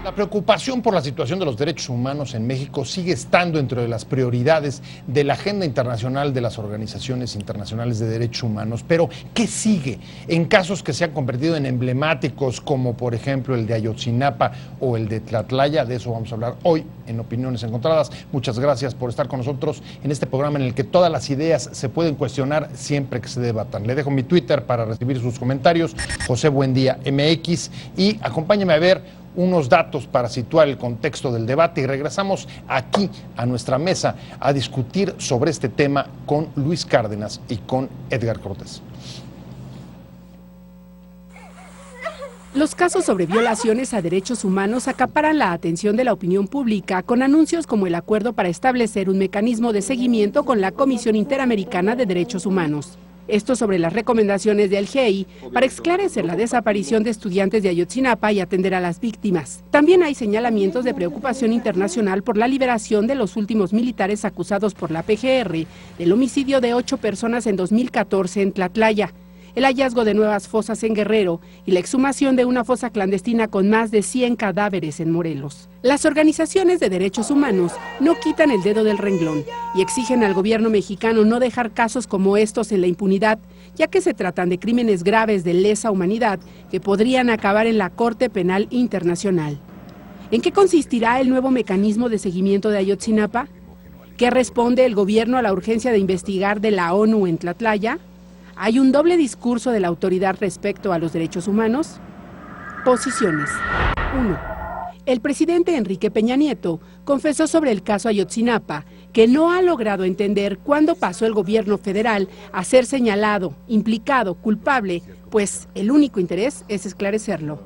La preocupación por la situación de los derechos humanos en México sigue estando entre las prioridades de la agenda internacional de las organizaciones internacionales de derechos humanos. Pero, ¿qué sigue en casos que se han convertido en emblemáticos, como por ejemplo el de Ayotzinapa o el de Tlatlaya? De eso vamos a hablar hoy en Opiniones Encontradas. Muchas gracias por estar con nosotros en este programa en el que todas las ideas se pueden cuestionar siempre que se debatan. Le dejo mi Twitter para recibir sus comentarios, José Buendía MX, y acompáñeme a ver unos datos para situar el contexto del debate y regresamos aquí a nuestra mesa a discutir sobre este tema con Luis Cárdenas y con Edgar Cortés. Los casos sobre violaciones a derechos humanos acaparan la atención de la opinión pública con anuncios como el acuerdo para establecer un mecanismo de seguimiento con la Comisión Interamericana de Derechos Humanos. Esto sobre las recomendaciones del GIEI para esclarecer la desaparición de estudiantes de Ayotzinapa y atender a las víctimas. También hay señalamientos de preocupación internacional por la liberación de los últimos militares acusados por la PGR del homicidio de 8 personas en 2014 en Tlatlaya, el hallazgo de nuevas fosas en Guerrero y la exhumación de una fosa clandestina con más de 100 cadáveres en Morelos. Las organizaciones de derechos humanos no quitan el dedo del renglón y exigen al gobierno mexicano no dejar casos como estos en la impunidad, ya que se tratan de crímenes graves de lesa humanidad que podrían acabar en la Corte Penal Internacional. ¿En qué consistirá el nuevo mecanismo de seguimiento de Ayotzinapa? ¿Qué responde el gobierno a la urgencia de investigar de la ONU en Tlatlaya? ¿Hay un doble discurso de la autoridad respecto a los derechos humanos? Posiciones. 1. El presidente Enrique Peña Nieto confesó sobre el caso Ayotzinapa que no ha logrado entender cuándo pasó el gobierno federal a ser señalado, implicado, culpable, pues el único interés es esclarecerlo.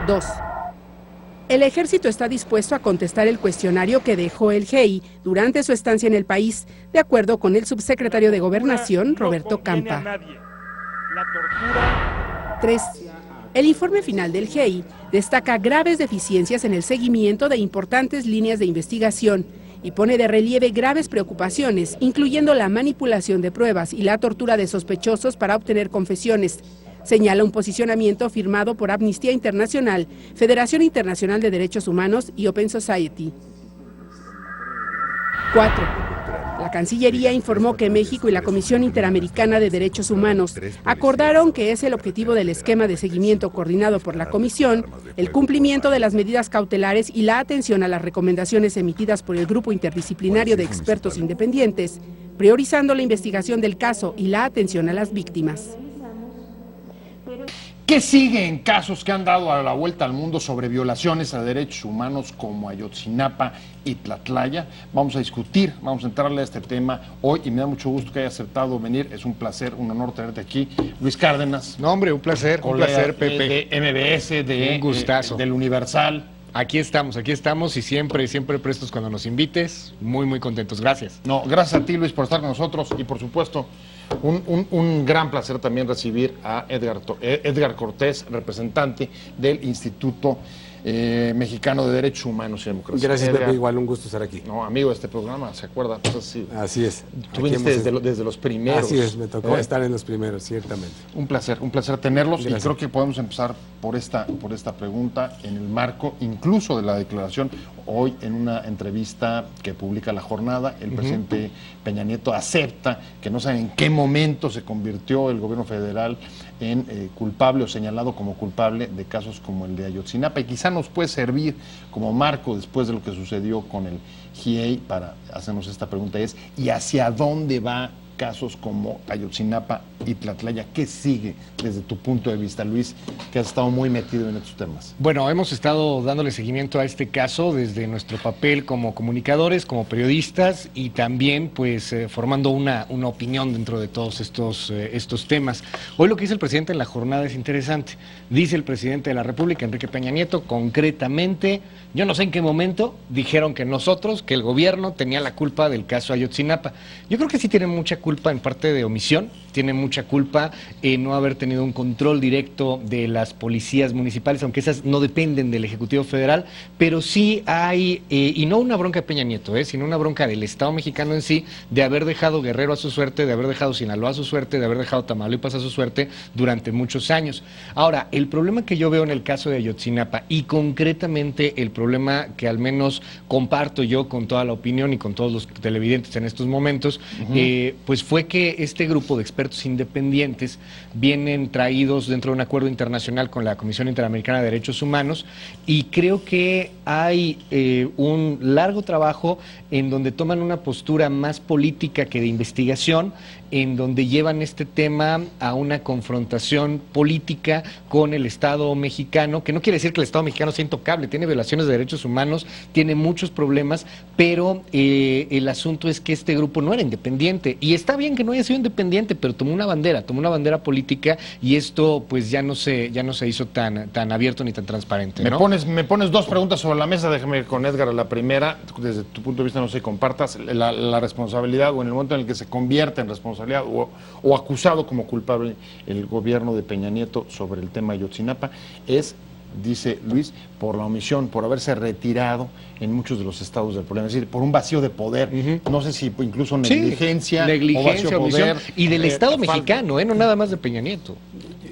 2. El ejército está dispuesto a contestar el cuestionario que dejó el GIEI durante su estancia en el país, de acuerdo con el subsecretario de Gobernación, Roberto Campa. 3. El informe final del GIEI destaca graves deficiencias en el seguimiento de importantes líneas de investigación y pone de relieve graves preocupaciones, incluyendo la manipulación de pruebas y la tortura de sospechosos para obtener confesiones. Señala un posicionamiento firmado por Amnistía Internacional, Federación Internacional de Derechos Humanos y Open Society. 4. La Cancillería informó que México y la Comisión Interamericana de Derechos Humanos acordaron que es el objetivo del esquema de seguimiento coordinado por la Comisión, el cumplimiento de las medidas cautelares y la atención a las recomendaciones emitidas por el Grupo Interdisciplinario de Expertos Independientes, priorizando la investigación del caso y la atención a las víctimas. ¿Qué sigue en casos que han dado a la vuelta al mundo sobre violaciones a derechos humanos como Ayotzinapa y Tlatlaya? Vamos a discutir, vamos a entrarle a este tema hoy y me da mucho gusto que haya aceptado venir. Es un placer, un honor tenerte aquí. Luis Cárdenas. No, hombre, un placer, Pepe. De MBS, un gustazo. Del Universal. Aquí estamos y siempre prestos cuando nos invites. Muy, muy contentos. Gracias. No, gracias a ti, Luis, por estar con nosotros y por supuesto un gran placer también recibir a Edgar Cortés, representante del Instituto Mexicano de Derechos Humanos y Democracia. Gracias, Pepe, igual un gusto estar aquí. No, amigo de este programa, ¿se acuerda? Pues así es. Tú viniste desde los primeros. Así es, me tocó estar en los primeros, ciertamente. Un placer tenerlos. Gracias. Y creo que podemos empezar por esta pregunta en el marco incluso de la declaración. Hoy en una entrevista que publica La Jornada, el presidente Peña Nieto acepta que no sabe en qué momento se convirtió el gobierno federal en culpable o señalado como culpable de casos como el de Ayotzinapa, y quizá nos puede servir como marco después de lo que sucedió con el GIEI para hacernos esta pregunta, ¿y hacia dónde va casos como Ayotzinapa y Tlatlaya? ¿Qué sigue desde tu punto de vista, Luis, que has estado muy metido en estos temas? Bueno, hemos estado dándole seguimiento a este caso desde nuestro papel como comunicadores, como periodistas y también pues formando una opinión dentro de todos estos temas. Hoy lo que dice el presidente en La Jornada es interesante. Dice el presidente de la República, Enrique Peña Nieto, concretamente, yo no sé en qué momento dijeron que nosotros, que el gobierno tenía la culpa del caso Ayotzinapa. Yo creo que sí tienen mucha culpa en parte de omisión tiene mucha culpa en no haber tenido un control directo de las policías municipales, aunque esas no dependen del Ejecutivo Federal, pero sí hay, y no una bronca de Peña Nieto, sino una bronca del Estado mexicano en sí, de haber dejado Guerrero a su suerte, de haber dejado Sinaloa a su suerte, de haber dejado Tamaulipas a su suerte durante muchos años. Ahora, el problema que yo veo en el caso de Ayotzinapa, y concretamente el problema que al menos comparto yo con toda la opinión y con todos los televidentes en estos momentos, pues fue que este grupo de expertos independientes vienen traídos dentro de un acuerdo internacional con la Comisión Interamericana de Derechos Humanos, y creo que hay un largo trabajo en donde toman una postura más política que de investigación, en donde llevan este tema a una confrontación política con el Estado mexicano, que no quiere decir que el Estado mexicano sea intocable, tiene violaciones de derechos humanos, tiene muchos problemas, pero el asunto es que este grupo no era independiente, y está bien que no haya sido independiente, pero tomó una bandera política, y esto pues ya no se hizo tan abierto ni tan transparente, ¿no? Me pones dos preguntas sobre la mesa, déjame ir con Edgar a la primera. Desde tu punto de vista, no sé si compartas la responsabilidad, o en el momento en el que se convierte en responsabilidad o acusado como culpable el gobierno de Peña Nieto sobre el tema Ayotzinapa, es, dice Luis, por la omisión, por haberse retirado en muchos de los estados del problema, es decir, por un vacío de poder, no sé si incluso negligencia, o vacío de poder, y del Estado mexicano, no nada más de Peña Nieto.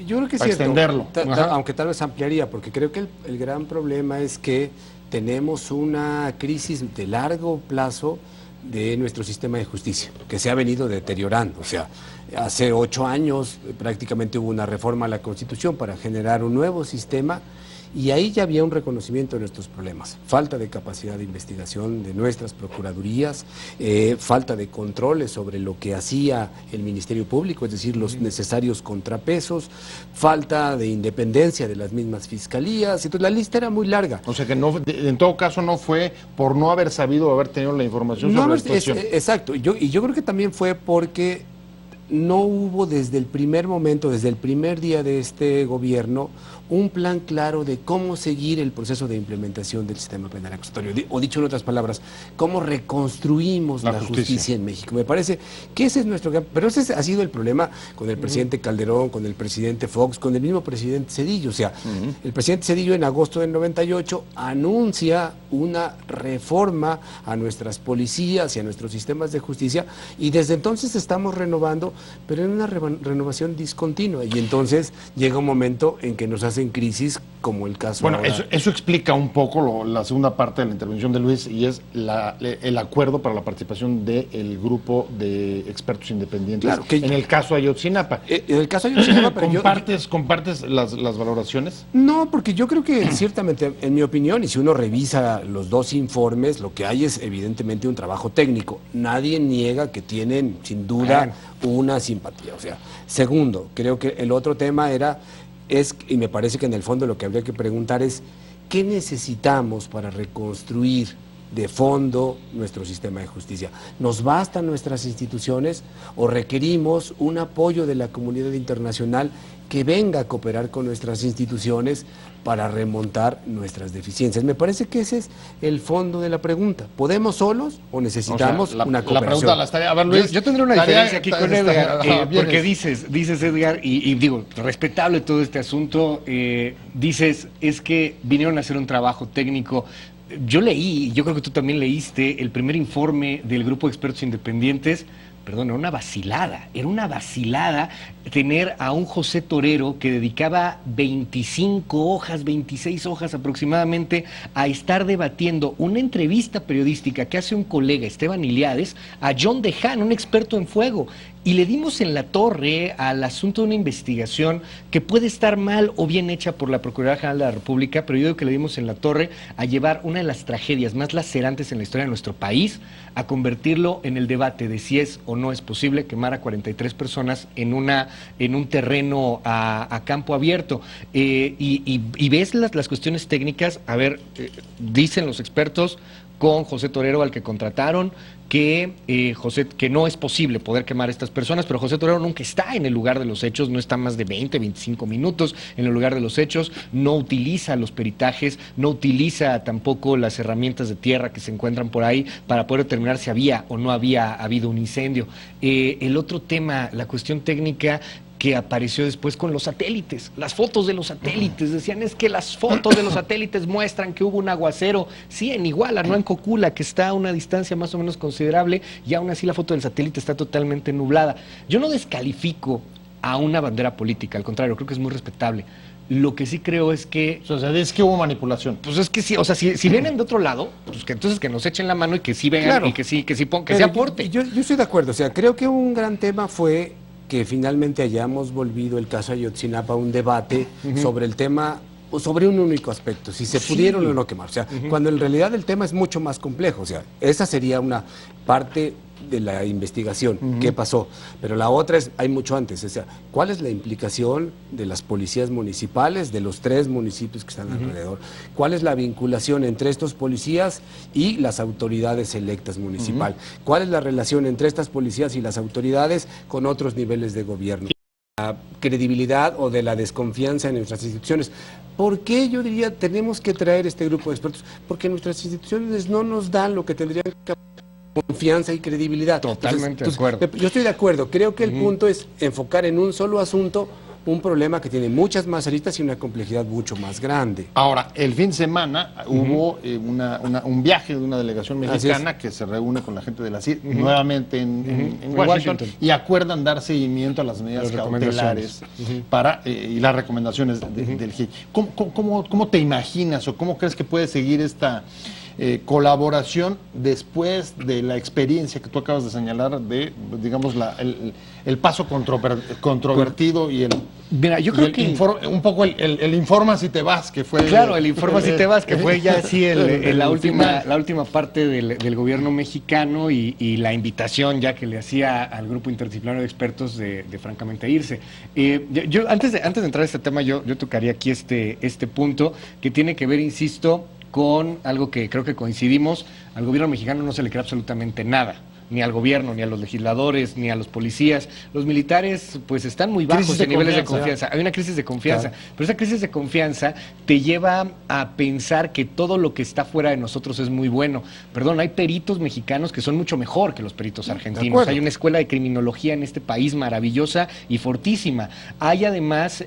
Yo creo que es para cierto, extenderlo. Aunque tal vez ampliaría, porque creo que el gran problema es que tenemos una crisis de largo plazo de nuestro sistema de justicia, que se ha venido deteriorando. O sea, hace 8 años prácticamente hubo una reforma a la Constitución para generar un nuevo sistema, y ahí ya había un reconocimiento de nuestros problemas: falta de capacidad de investigación de nuestras procuradurías, falta de controles sobre lo que hacía el Ministerio Público, es decir, los necesarios contrapesos, falta de independencia de las mismas fiscalías. Entonces la lista era muy larga. O sea que no, en todo caso no fue por no haber sabido o haber tenido la información sobre la situación. Exacto, y yo creo que también fue porque no hubo desde el primer momento, desde el primer día de este gobierno, un plan claro de cómo seguir el proceso de implementación del sistema penal acusatorio, o dicho en otras palabras, cómo reconstruimos la justicia en México. Me parece que ese es nuestro gran... Pero ese ha sido el problema con el presidente Calderón, con el presidente Fox, con el mismo presidente Zedillo. O sea, el presidente Zedillo en agosto del 98 anuncia una reforma a nuestras policías y a nuestros sistemas de justicia, y desde entonces estamos renovando, pero en una renovación discontinua, y entonces llega un momento en que nos hacen crisis, como el caso Bueno, ahora. eso explica un poco la segunda parte de la intervención de Luis, y es el acuerdo para la participación del grupo de expertos independientes, Claro, que en el caso de Ayotzinapa. En el caso de Ayotzinapa, pero ¿Compartes las valoraciones? No, porque yo creo que ciertamente, en mi opinión, y si uno revisa los dos informes, lo que hay es evidentemente un trabajo técnico. Nadie niega que tienen, sin duda, una simpatía. O sea, segundo, creo que el otro tema y me parece que en el fondo lo que habría que preguntar es, ¿qué necesitamos para reconstruir de fondo nuestro sistema de justicia? ¿Nos bastan nuestras instituciones o requerimos un apoyo de la comunidad internacional que venga a cooperar con nuestras instituciones para remontar nuestras deficiencias? Me parece que ese es el fondo de la pregunta. ¿Podemos solos o necesitamos una cooperación? La pregunta la estaría... A ver, Luis, yo tendré una diferencia aquí con Edgar, porque dices Edgar, y digo, respetable todo este asunto, dices, es que vinieron a hacer un trabajo técnico. Yo leí, yo creo que tú también leíste el primer informe del grupo de expertos independientes. Perdón, era una vacilada tener a un José Torero que dedicaba 25 hojas, 26 hojas aproximadamente a estar debatiendo una entrevista periodística que hace un colega, Esteban Iliades, a John Dehan, un experto en fuego. Y le dimos en la torre al asunto de una investigación que puede estar mal o bien hecha por la Procuraduría General de la República, pero yo digo que le dimos en la torre a llevar una de las tragedias más lacerantes en la historia de nuestro país, a convertirlo en el debate de si es o no es posible quemar a 43 personas en un terreno a campo abierto. Y ves las cuestiones técnicas, a ver, dicen los expertos, con José Torero, al que contrataron, que no es posible poder quemar a estas personas, pero José Torero nunca está en el lugar de los hechos, no está más de 20, 25 minutos en el lugar de los hechos, no utiliza los peritajes, no utiliza tampoco las herramientas de tierra que se encuentran por ahí para poder determinar si había o no había habido un incendio. El otro tema, la cuestión técnica que apareció después con los satélites, las fotos de los satélites, decían es que las fotos de los satélites muestran que hubo un aguacero, sí, en Iguala, no en Cocula, que está a una distancia más o menos considerable, y aún así la foto del satélite está totalmente nublada. Yo no descalifico a una bandera política, al contrario, creo que es muy respetable. Lo que sí creo es que... O sea, es que hubo manipulación. Pues es que sí, o sea, si vienen de otro lado, pues que entonces que nos echen la mano y que sí vengan, y que sí se aporte. Yo estoy de acuerdo, o sea, creo que un gran tema fue que finalmente hayamos volvido el caso Ayotzinapa a un debate sobre el tema, o sobre un único aspecto, si se pudieron o no quemar. O sea, cuando en realidad el tema es mucho más complejo. O sea, esa sería una parte de la investigación, qué pasó. Pero la otra es, hay mucho antes, o sea, ¿cuál es la implicación de las policías municipales, de los 3 municipios que están alrededor? ¿Cuál es la vinculación entre estos policías y las autoridades electas municipal? ¿Cuál es la relación entre estas policías y las autoridades con otros niveles de gobierno? La credibilidad o de la desconfianza en nuestras instituciones. ¿Por qué yo diría tenemos que traer este grupo de expertos? Porque nuestras instituciones no nos dan lo que tendrían que confianza y credibilidad. Totalmente de acuerdo. Yo estoy de acuerdo, creo que el punto es enfocar en un solo asunto un problema que tiene muchas más aristas y una complejidad mucho más grande. Ahora, el fin de semana hubo un viaje de una delegación mexicana que se reúne con la gente de la CID nuevamente en Washington y acuerdan dar seguimiento a las medidas cautelares y las recomendaciones del GIEI. ¿Cómo te imaginas o cómo crees que puede seguir esta colaboración después de la experiencia que tú acabas de señalar de, digamos, el paso controvertido y el... Mira, yo creo que... un poco el informa si te vas, que fue... Claro, el informa si te vas, que fue ya así la última parte del gobierno mexicano y la invitación ya que le hacía al grupo interdisciplinario de expertos de francamente irse. Yo antes de entrar a este tema, yo tocaría aquí este punto que tiene que ver, insisto, con algo que creo que coincidimos. Al gobierno mexicano no se le cree absolutamente nada, ni al gobierno, ni a los legisladores, ni a los policías. Los militares pues están muy bajos en niveles de confianza. Hay una crisis de confianza, claro. Pero esa crisis de confianza te lleva a pensar que todo lo que está fuera de nosotros es muy bueno. Perdón, hay peritos mexicanos que son mucho mejor que los peritos argentinos. Hay una escuela de criminología en este país maravillosa y fortísima. Hay además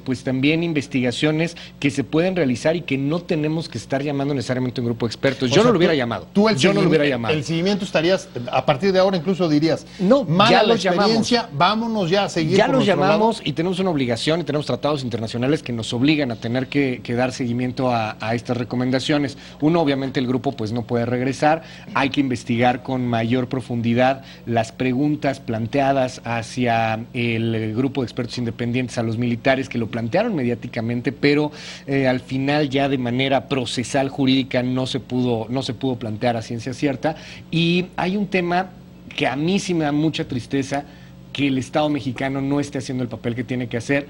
pues también investigaciones que se pueden realizar y que no tenemos que estar llamando necesariamente a un grupo de expertos. Yo no lo hubiera llamado. Yo no lo hubiera llamado. El seguimiento estarías... A partir de ahora incluso dirías, no, ya los llamamos, vámonos ya a seguir. Ya los llamamos y tenemos una obligación y tenemos tratados internacionales que nos obligan a tener que dar seguimiento a estas recomendaciones. Uno, obviamente el grupo pues no puede regresar, hay que investigar con mayor profundidad las preguntas planteadas hacia el grupo de expertos independientes, a los militares que lo plantearon mediáticamente, pero al final ya de manera procesal jurídica no se pudo plantear a ciencia cierta. Y hay un tema que a mí sí me da mucha tristeza, que el Estado mexicano no esté haciendo el papel que tiene que hacer,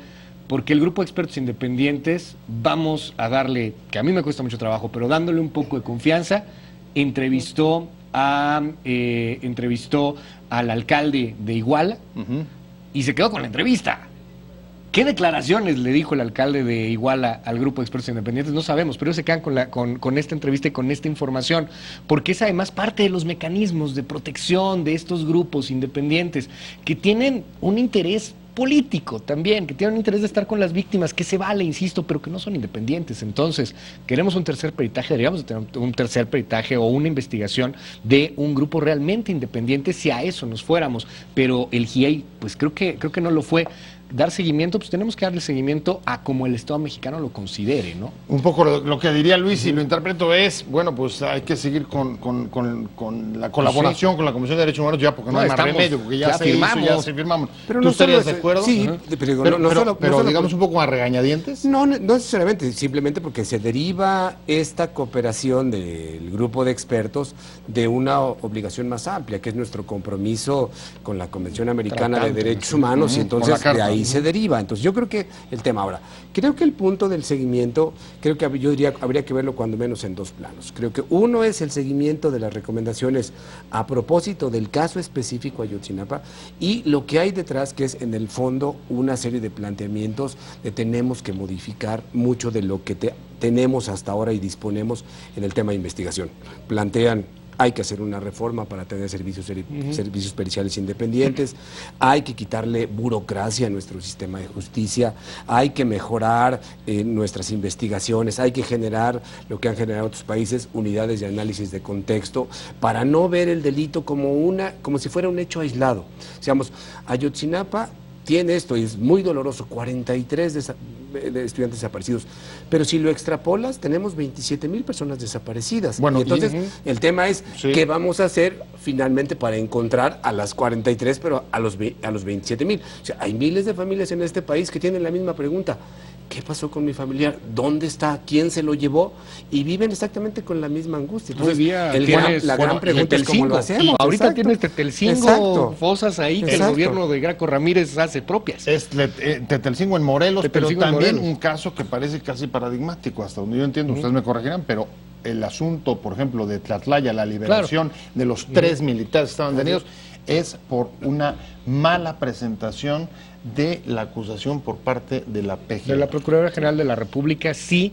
porque el grupo de expertos independientes, vamos a darle, que a mí me cuesta mucho trabajo, pero dándole un poco de confianza, entrevistó al alcalde de Iguala y se quedó con la entrevista. ¿Qué declaraciones le dijo el alcalde de Iguala al grupo de expertos independientes? No sabemos, pero ellos se quedan con esta entrevista y con esta información, porque es además parte de los mecanismos de protección de estos grupos independientes que tienen un interés político también, que tienen un interés de estar con las víctimas, que se vale, insisto, pero que no son independientes. Entonces, queremos un tercer peritaje, deberíamos tener un tercer peritaje o una investigación de un grupo realmente independiente si a eso nos fuéramos, pero el GIEI, pues creo que no lo fue. Dar seguimiento, pues tenemos que darle seguimiento a como el Estado mexicano lo considere, ¿no? Un poco lo que diría Luis, y lo interpreto es, bueno, pues hay que seguir con la colaboración con la Comisión de Derechos Humanos ya, porque no hay más remedio, porque ya se firmamos. Ya se firmamos. Pero ¿Tú estarías de acuerdo? Sí, pero digamos un poco a regañadientes. No necesariamente, simplemente porque se deriva esta cooperación del grupo de expertos de una obligación más amplia, que es nuestro compromiso con la Convención Americana de Derechos Humanos, y entonces de ahí ahí se deriva. Entonces yo creo que el tema ahora, creo que el punto del seguimiento, creo que yo diría, habría que verlo cuando menos en dos planos. Creo que uno es el seguimiento de las recomendaciones a propósito del caso específico Ayotzinapa y lo que hay detrás, que es en el fondo una serie de planteamientos de tenemos que modificar mucho de lo que tenemos hasta ahora y disponemos en el tema de investigación. Plantean, hay que hacer una reforma para tener servicios periciales independientes, hay que quitarle burocracia a nuestro sistema de justicia, hay que mejorar nuestras investigaciones, hay que generar lo que han generado otros países, unidades de análisis de contexto, para no ver el delito como si fuera un hecho aislado. Digamos, Ayotzinapa tiene esto y es muy doloroso, 43 de estudiantes desaparecidos, pero si lo extrapolas tenemos 27,000 personas desaparecidas. Bueno, y entonces el tema es qué vamos a hacer finalmente para encontrar a las 43, pero a los 27,000. O sea, hay miles de familias en este país que tienen la misma pregunta. ¿Qué pasó con mi familiar? ¿Dónde está? ¿Quién se lo llevó? Y viven exactamente con la misma angustia. Entonces, la gran pregunta es cómo lo hacemos. Ahorita Exacto. tienes Tetelcingo, Exacto. fosas ahí que el gobierno de Graco Ramírez hace propias. Es Tetelcingo en Morelos, Tetelcingo pero en también Morelos. un caso que parece casi paradigmático, hasta donde yo entiendo, ustedes me corregirán, pero el asunto, por ejemplo, de Tlatlaya, la liberación de los 3 militares que estaban detenidos, es por una mala presentación de la acusación por parte de la PGR. De la Procuraduría General de la República, sí,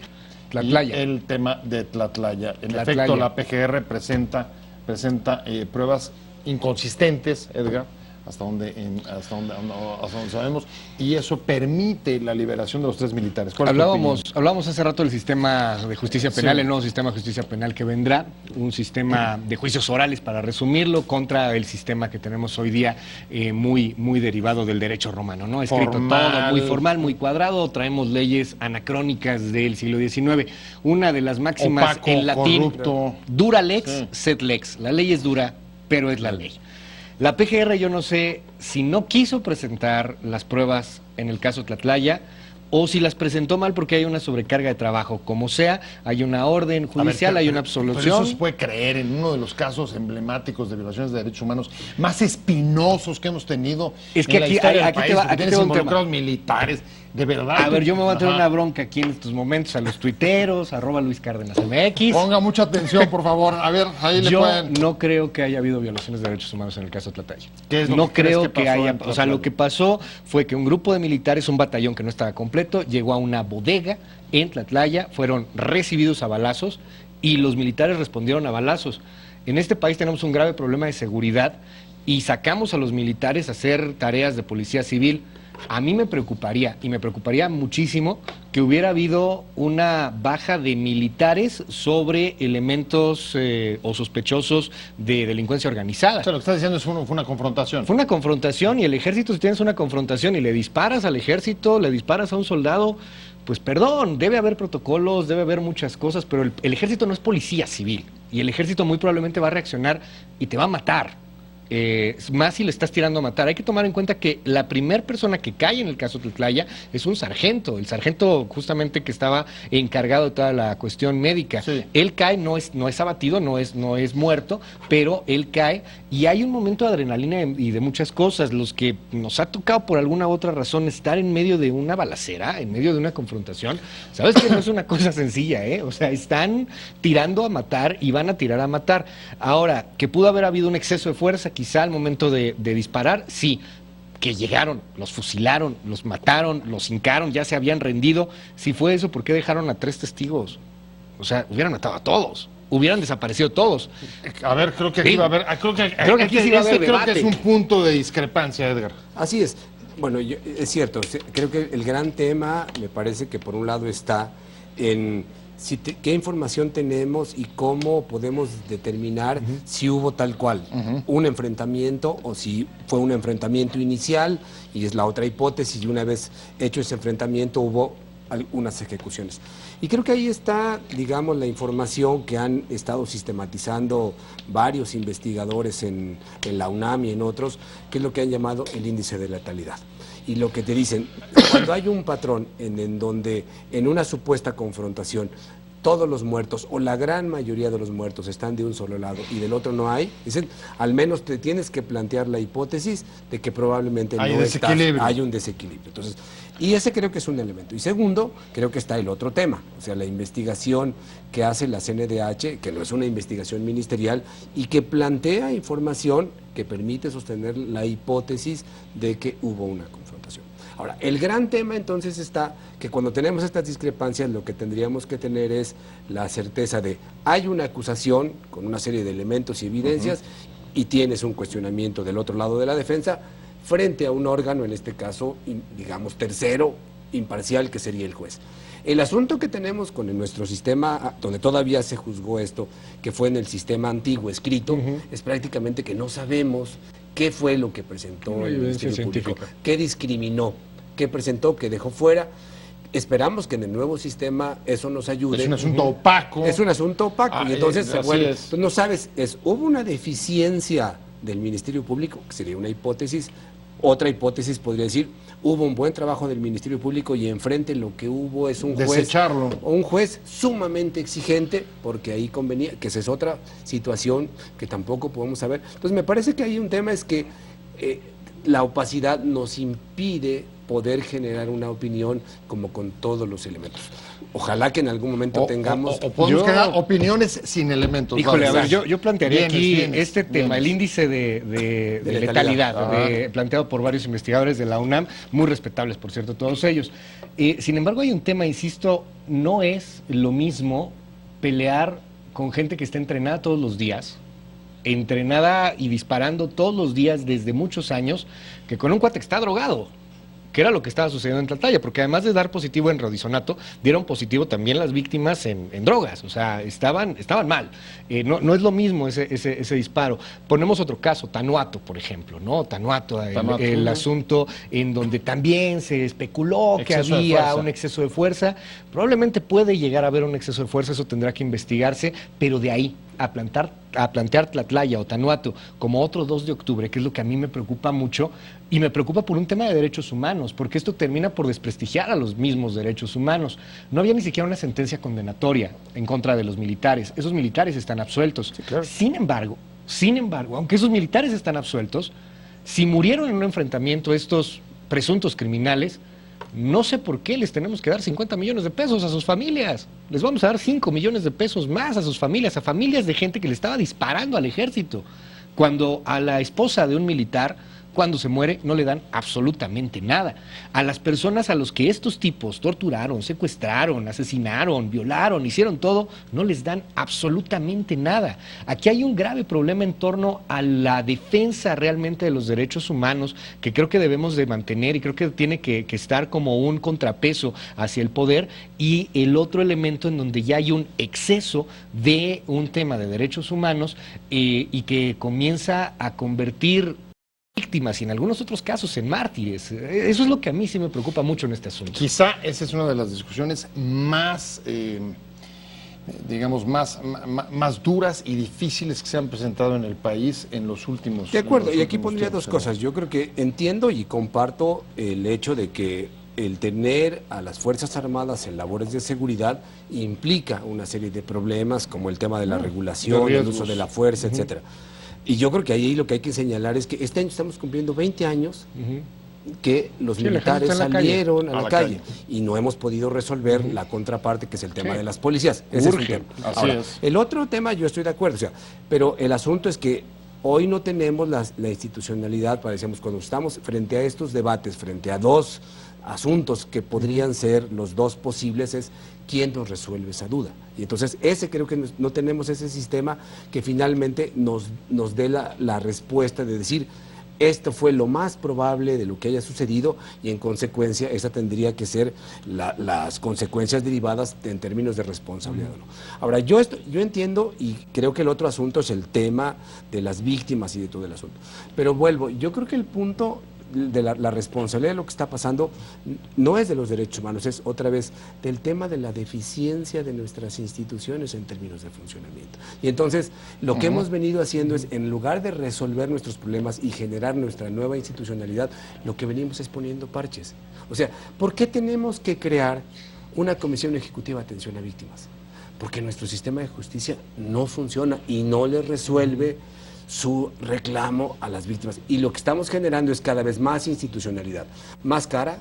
Tlatlaya. Y el tema de Tlatlaya. En Tlatlaya. efecto, la PGR presenta pruebas inconsistentes, Edgar, hasta donde sabemos, y eso permite la liberación de los 3 militares. ¿Cuál es tu opinión? Hablábamos hace rato del sistema de justicia penal, Sí. el nuevo sistema de justicia penal que vendrá, un sistema de juicios orales, para resumirlo, contra el sistema que tenemos hoy día, muy derivado del derecho romano, ¿no? Escrito Formal. todo muy formal, muy cuadrado, traemos leyes anacrónicas del siglo XIX. Una de las máximas Opaco, en latín, corrupto. dura lex, Sí. sed lex. La ley es dura, pero es la ley. La PGR, yo no sé si no quiso presentar las pruebas en el caso Tlatlaya o si las presentó mal porque hay una sobrecarga de trabajo. Como sea, hay una orden judicial, hay una Pero absolución. eso se puede creer en uno de los casos emblemáticos de violaciones de derechos humanos más espinosos que hemos tenido Es que en la aquí- historia del aquí te país, va- porque aquí te tienes va un tema. involucrados militares, de verdad. A ver, yo me voy a tener Ajá. una bronca aquí en estos momentos a los tuiteros, @Luis Cárdenas MX. Ponga mucha atención, por favor. A ver, ahí le Yo pueden... no creo que haya habido violaciones de derechos humanos en el caso Tlatlaya. ¿Qué es lo No que crees creo que que pasó haya, en o sea, Tlatlaya? lo que pasó fue que un grupo de militares, un batallón que no estaba completo, llegó a una bodega en Tlatlaya, fueron recibidos a balazos y los militares respondieron a balazos. En este país tenemos un grave problema de seguridad y sacamos a los militares a hacer tareas de policía civil. A mí me preocuparía, y me preocuparía muchísimo, que hubiera habido una baja de militares sobre elementos o sospechosos de delincuencia organizada. O sea, lo que estás diciendo fue una confrontación. Fue una confrontación y el ejército, si tienes una confrontación y le disparas al ejército, le disparas a un soldado, pues perdón, debe haber protocolos, debe haber muchas cosas, pero el ejército no es policía civil y el ejército muy probablemente va a reaccionar y te va a matar. Más si le estás tirando a matar. Hay que tomar en cuenta que la primera persona que cae en el caso Tlatlaya es un sargento, el sargento justamente que estaba encargado de toda la cuestión médica. Sí. Él cae, no es abatido, no es muerto, pero él cae y hay un momento de adrenalina y de muchas cosas. Los que nos ha tocado por alguna u otra razón estar en medio de una balacera, en medio de una confrontación, sabes que no es una cosa sencilla, ¿eh? O sea, están tirando a matar y van a tirar a matar. Ahora, que pudo haber habido un exceso de fuerza, quizá al momento de disparar, sí. Que llegaron, los fusilaron, los mataron, los hincaron, ya se habían rendido. Si fue eso, ¿por qué dejaron a 3 testigos? O sea, hubieran matado a todos, hubieran desaparecido todos. A ver, creo que aquí Sí. va a haber... Creo que aquí sí va a haber creo que debate. es un punto de discrepancia, Edgar. Así es. Bueno, es cierto, creo que el gran tema me parece que por un lado está en qué información tenemos y cómo podemos determinar si hubo tal cual un enfrentamiento o si fue un enfrentamiento inicial y es la otra hipótesis y una vez hecho ese enfrentamiento hubo algunas ejecuciones. Y creo que ahí está, digamos, la información que han estado sistematizando varios investigadores en la UNAM y en otros, que es lo que han llamado el índice de letalidad. Y lo que te dicen, cuando hay un patrón en donde en una supuesta confrontación todos los muertos o la gran mayoría de los muertos están de un solo lado y del otro no hay, dicen, al menos te tienes que plantear la hipótesis de que probablemente Hay no desequilibrio. hay un desequilibrio. Entonces, y ese creo que es un elemento. Y segundo, creo que está el otro tema, o sea, la investigación que hace la CNDH, que no es una investigación ministerial y que plantea información que permite sostener la hipótesis de que hubo una confrontación. Ahora, el gran tema entonces está que cuando tenemos estas discrepancias lo que tendríamos que tener es la certeza de hay una acusación con una serie de elementos y evidencias y tienes un cuestionamiento del otro lado de la defensa frente a un órgano, en este caso, digamos, tercero, imparcial, que sería el juez. El asunto que tenemos con nuestro sistema, donde todavía se juzgó esto, que fue en el sistema antiguo escrito, es prácticamente que no sabemos qué fue lo que presentó el Ministerio Público, qué discriminó, qué presentó, qué dejó fuera. Esperamos que en el nuevo sistema eso nos ayude. Es un asunto opaco. Es un asunto opaco. Y entonces, bueno, es. pues no sabes, hubo una deficiencia del Ministerio Público, que sería una hipótesis. Otra hipótesis podría decir, hubo un buen trabajo del Ministerio Público y enfrente lo que hubo es un juez sumamente exigente, porque ahí convenía, que esa es otra situación que tampoco podemos saber. Entonces me parece que hay un tema, es que la opacidad nos impide poder generar una opinión como con todos los elementos. Ojalá que en algún momento tengamos... O podemos crear opiniones sin elementos. Híjole, a ver, ¿sabes? yo plantearía aquí este tema, vienes. el índice de letalidad, planteado por varios investigadores de la UNAM, muy respetables, por cierto, todos ellos. Sin embargo, hay un tema, insisto, no es lo mismo pelear con gente que está entrenada todos los días, entrenada y disparando todos los días desde muchos años, que con un cuate que está drogado, que era lo que estaba sucediendo en Tlatlaya, porque además de dar positivo en rodizonato, dieron positivo también las víctimas en drogas, o sea, estaban mal. No es lo mismo ese disparo. Ponemos otro caso, Tanuato, por ejemplo, ¿no? Tanuato, el asunto en donde también se especuló que había un exceso de fuerza. Probablemente puede llegar a haber un exceso de fuerza, eso tendrá que investigarse, pero de ahí a plantear Tlatlaya o Tanuato como otro 2 de octubre, que es lo que a mí me preocupa mucho, y me preocupa por un tema de derechos humanos, porque esto termina por desprestigiar a los mismos derechos humanos. No había ni siquiera una sentencia condenatoria en contra de los militares. Esos militares están absueltos. Sí, claro. Sin embargo, aunque esos militares están absueltos, si murieron en un enfrentamiento estos presuntos criminales, no sé por qué les tenemos que dar 50 millones de pesos a sus familias. Les vamos a dar 5 millones de pesos más a sus familias, a familias de gente que le estaba disparando al ejército. Cuando a la esposa de un militar, cuando se muere, no le dan absolutamente nada. A las personas a los que estos tipos torturaron, secuestraron, asesinaron, violaron, hicieron todo, no les dan absolutamente nada. Aquí hay un grave problema en torno a la defensa realmente de los derechos humanos, que creo que debemos de mantener y creo que tiene que estar como un contrapeso hacia el poder, y el otro elemento en donde ya hay un exceso de un tema de derechos humanos y que comienza a convertir víctimas y en algunos otros casos en mártires. Eso es lo que a mí sí me preocupa mucho en este asunto. Quizá esa es una de las discusiones más, digamos, más duras y difíciles que se han presentado en el país en los últimos. De acuerdo, y aquí últimos pondría tiempos, dos cosas. Yo creo que entiendo y comparto el hecho de que el tener a las Fuerzas Armadas en labores de seguridad implica una serie de problemas, como el tema de la regulación, el uso de la fuerza, etcétera. Y yo creo que ahí lo que hay que señalar es que este año estamos cumpliendo 20 años que los militares salieron a la calle y no hemos podido resolver la contraparte, que es el tema de las policías. Ese es un tema. Ahora, el otro tema, yo estoy de acuerdo, o sea, pero el asunto es que hoy no tenemos la institucionalidad, parecemos, cuando estamos frente a estos debates, frente a dos asuntos que podrían ser los dos posibles, es quién nos resuelve esa duda. Y entonces creo que no tenemos ese sistema que finalmente nos dé la respuesta de decir, esto fue lo más probable de lo que haya sucedido y en consecuencia esa tendría que ser las consecuencias derivadas en términos de responsabilidad. ¿No? Ahora, yo entiendo y creo que el otro asunto es el tema de las víctimas y de todo el asunto. Pero vuelvo, yo creo que el punto de la responsabilidad de lo que está pasando no es de los derechos humanos, es otra vez del tema de la deficiencia de nuestras instituciones en términos de funcionamiento. Y entonces lo que hemos venido haciendo es, en lugar de resolver nuestros problemas y generar nuestra nueva institucionalidad, lo que venimos es poniendo parches. O sea, ¿por qué tenemos que crear una comisión ejecutiva de atención a víctimas? porque nuestro sistema de justicia no funciona y no le resuelve su reclamo a las víctimas. Y lo que estamos generando es cada vez más institucionalidad, más cara,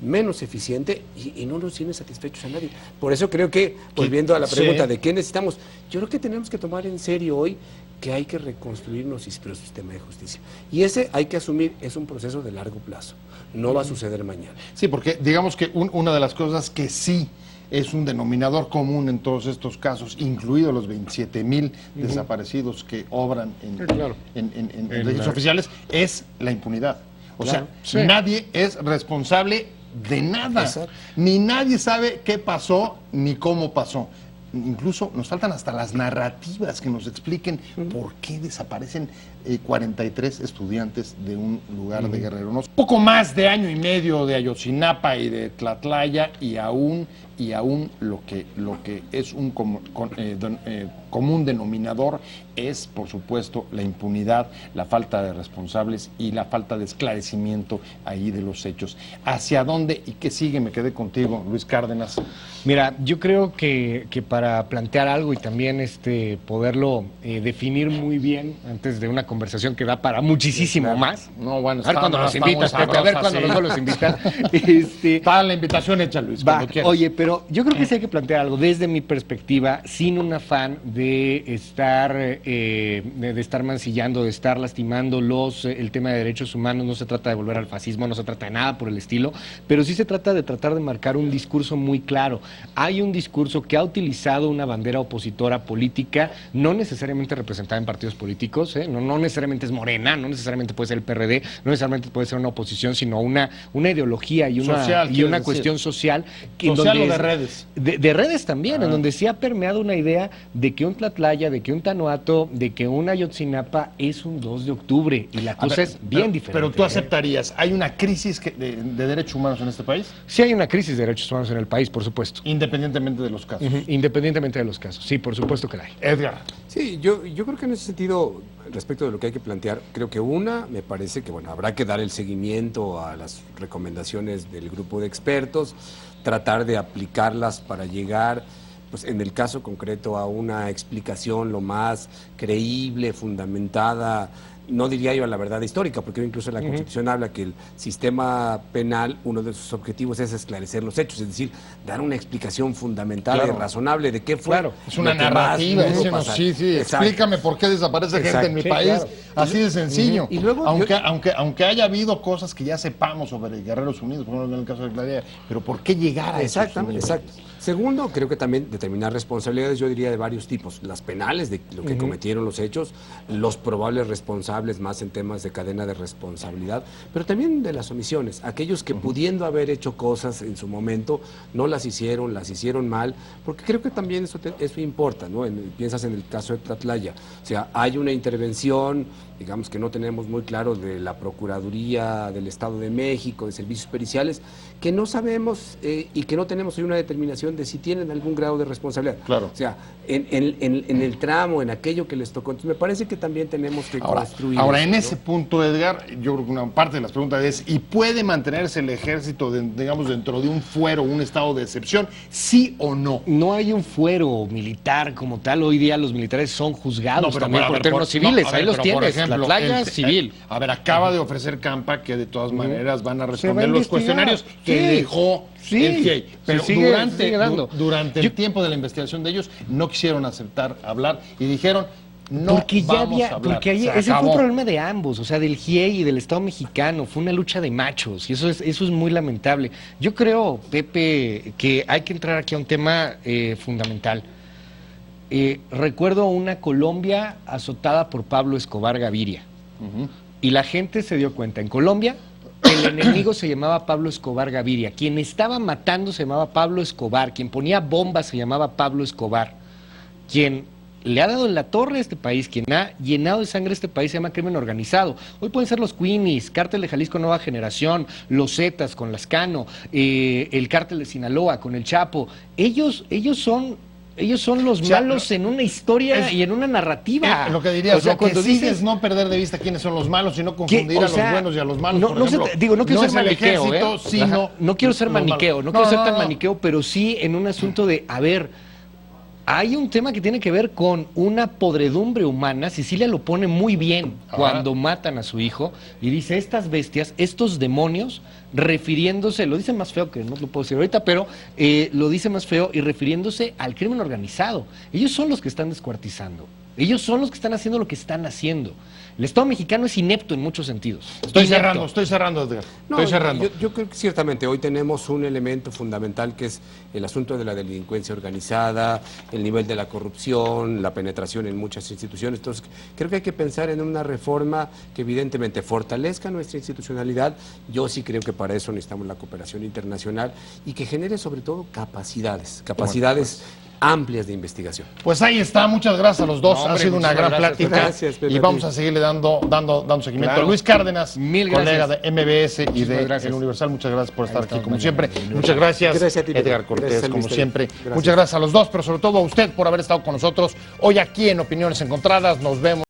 menos eficiente y no nos tiene satisfechos a nadie. Por eso creo que, volviendo a la pregunta de qué necesitamos, yo creo que tenemos que tomar en serio hoy que hay que reconstruir nuestro sistema de justicia. Y ese hay que asumir, es un proceso de largo plazo. No va a suceder mañana. Sí, porque digamos que una de las cosas que sí es un denominador común en todos estos casos, incluidos los 27,000 desaparecidos que obran en registros oficiales, es la impunidad. O sea, nadie es responsable de nada. Exacto. Ni nadie sabe qué pasó ni cómo pasó. Incluso nos faltan hasta las narrativas que nos expliquen por qué desaparecen 43 estudiantes de un lugar de Guerrero. Poco más de año y medio de Ayotzinapa y de Tlatlaya y aún lo que es un común denominador es, por supuesto, la impunidad, la falta de responsables y la falta de esclarecimiento ahí de los hechos. ¿Hacia dónde y qué sigue? Me quedé contigo, Luis Cárdenas. Mira, yo creo que para plantear algo y también poderlo definir muy bien antes de una conversación que da para muchísimo más. No, bueno, a ver cuando nos invitas, Pepe, a ver cuando nos vuelves a invitar. Para la invitación hecha, Luis, cuando quieras. Oye, pero yo creo que sí hay que plantear algo desde mi perspectiva, sin un afán de estar mancillando, de estar lastimando el tema de derechos humanos. No se trata de volver al fascismo, no se trata de nada por el estilo, pero sí se trata de tratar de marcar un discurso muy claro. Hay un discurso que ha utilizado una bandera opositora política, no necesariamente representada en partidos políticos, no necesariamente es Morena, no necesariamente puede ser el PRD, no necesariamente puede ser una oposición, sino una ideología y una cuestión social. ¿Social o de redes? De redes también, en donde sí ha permeado una idea de que un Tlatlaya, de que un Tanuato, de que un Ayotzinapa es un 2 de octubre y la cosa es bien diferente. Pero tú aceptarías, ¿hay una crisis de derechos humanos en este país? Sí hay una crisis de derechos humanos en el país, por supuesto. Independientemente de los casos. Independientemente de los casos, sí, por supuesto que la hay. Edgar. Sí, yo creo que en ese sentido, respecto de lo que hay que plantear, creo que me parece que habrá que dar el seguimiento a las recomendaciones del grupo de expertos, tratar de aplicarlas para llegar, pues en el caso concreto, a una explicación lo más creíble, fundamentada, no diría yo a la verdad histórica, porque incluso la Constitución habla que el sistema penal, uno de sus objetivos es esclarecer los hechos, es decir, dar una explicación fundamentada y razonable de qué fue. Es una narrativa, explícame por qué desaparece gente en mi país, así de sencillo. Y luego, aunque haya habido cosas que ya sepamos sobre Guerreros Unidos, por ejemplo en el caso de Claudia, pero ¿por qué llegar a eso? Exacto. Segundo, creo que también determinar responsabilidades, yo diría de varios tipos, las penales de lo que cometieron los hechos, los probables responsables más en temas de cadena de responsabilidad, pero también de las omisiones, aquellos que pudiendo haber hecho cosas en su momento, no las hicieron mal, porque creo que también eso importa, ¿no? Piensas en el caso de Tlatlaya, o sea, hay una intervención, digamos que no tenemos muy claro, de la Procuraduría del Estado de México, de servicios periciales, que no sabemos y que no tenemos hoy una determinación de si tienen algún grado de responsabilidad. Claro. O sea, en el tramo, en aquello que les tocó. Entonces, me parece que también tenemos que construir. Ahora, en ese punto, Edgar, yo creo que una parte de las preguntas es, ¿y puede mantenerse el ejército, digamos, dentro de un fuero, un estado de excepción, sí o no? No hay un fuero militar como tal. Hoy día los militares son juzgados también por términos civiles. Ahí los tienes, la playa civil. A ver, acaba de ofrecer Campa que de todas maneras van a responder los cuestionarios que dejó el FIEI. Pero durante el tiempo de la investigación de ellos no quisieron aceptar hablar y dijeron, no vamos a hablar. Porque ese fue un problema de ambos, o sea, del GIEI y del Estado mexicano. Fue una lucha de machos y eso es muy lamentable. Yo creo, Pepe, que hay que entrar aquí a un tema fundamental. Recuerdo una Colombia azotada por Pablo Escobar Gaviria. Y la gente se dio cuenta. En Colombia, el enemigo se llamaba Pablo Escobar Gaviria. Quien estaba matando se llamaba Pablo Escobar. Quien ponía bombas se llamaba Pablo Escobar. Quien le ha dado en la torre a este país, quien ha llenado de sangre este país se llama crimen organizado. Hoy pueden ser los Queenies, Cártel de Jalisco Nueva Generación, los Zetas con Lascano, el Cártel de Sinaloa con el Chapo. Ellos son los malos en una historia y en una narrativa. Lo que diría, cuando dices no perder de vista quiénes son los malos y no confundir a los buenos y a los malos, no quiero ser maniqueo, no quiero ser maniqueo, no quiero ser tan maniqueo, pero sí en un asunto de, a ver, Hay un tema que tiene que ver con una podredumbre humana. Cecilia lo pone muy bien cuando matan a su hijo y dice, estas bestias, estos demonios, refiriéndose, lo dice más feo que no lo puedo decir ahorita, pero lo dice más feo y refiriéndose al crimen organizado. Ellos son los que están descuartizando. Ellos son los que están haciendo lo que están haciendo. El Estado mexicano es inepto en muchos sentidos. Estoy cerrando, Edgar. No, Estoy cerrando. Yo creo que ciertamente hoy tenemos un elemento fundamental que es el asunto de la delincuencia organizada, el nivel de la corrupción, la penetración en muchas instituciones. Entonces, creo que hay que pensar en una reforma que evidentemente fortalezca nuestra institucionalidad. Yo sí creo que para eso necesitamos la cooperación internacional y que genere sobre todo capacidades amplias de investigación. Pues ahí está, muchas gracias a los dos, No, hombre, ha sido una gran gracias, plática gracias, Pepe, y vamos a seguirle dando seguimiento. Claro. Luis Cárdenas, Mil colega gracias. de MBS y Muchísimas de gracias. El Universal, muchas gracias por estar Ahí aquí estamos como mañana. siempre. Muchas gracias, Gracias a ti, Pepe. Edgar Cortés, Gracias, como Luis. siempre. Gracias. Muchas gracias a los dos, pero sobre todo a usted por haber estado con nosotros hoy aquí en Opiniones Encontradas. Nos vemos.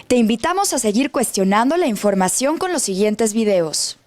Te invitamos a seguir cuestionando la información con los siguientes videos.